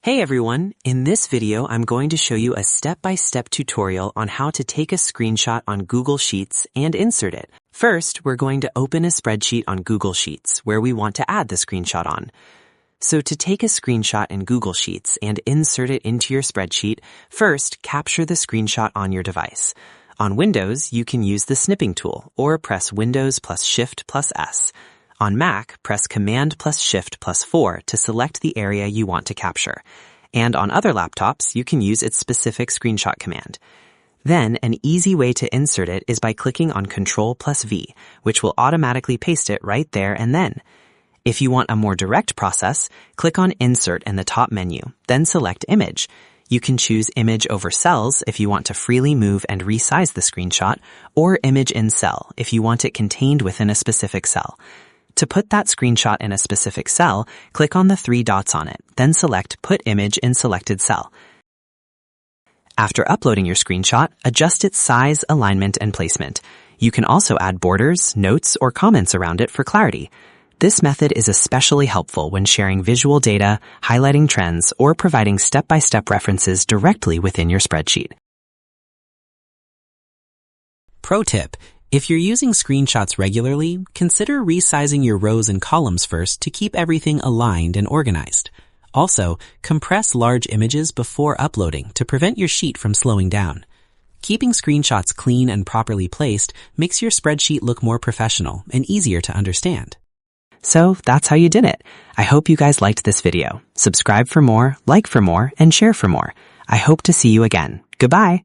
Hey everyone, in this video I'm going to show you a step-by-step tutorial on how to take a screenshot on Google Sheets and insert it. First, we're going to open a spreadsheet on Google Sheets where we want to add the screenshot on. So to take a screenshot in Google Sheets and insert it into your spreadsheet, first capture the screenshot on your device. On Windows, you can use the snipping tool or press Windows plus Shift plus S. On Mac, press Command plus Shift plus 4 to select the area you want to capture. And on other laptops, you can use its specific screenshot command. Then, an easy way to insert it is by clicking on Ctrl plus V, which will automatically paste it right there and then. If you want a more direct process, click on Insert in the top menu, then select Image. You can choose Image over Cells if you want to freely move and resize the screenshot, or Image in Cell if you want it contained within a specific cell. To put that screenshot in a specific cell, click on the 3 dots on it, then select Put Image in Selected Cell. After uploading your screenshot, adjust its size, alignment, and placement. You can also add borders, notes, or comments around it for clarity. This method is especially helpful when sharing visual data, highlighting trends, or providing step-by-step references directly within your spreadsheet. Pro tip: if you're using screenshots regularly, consider resizing your rows and columns first to keep everything aligned and organized. Also, compress large images before uploading to prevent your sheet from slowing down. Keeping screenshots clean and properly placed makes your spreadsheet look more professional and easier to understand. So that's how you did it. I hope you guys liked this video. Subscribe for more, like for more, and share for more. I hope to see you again. Goodbye.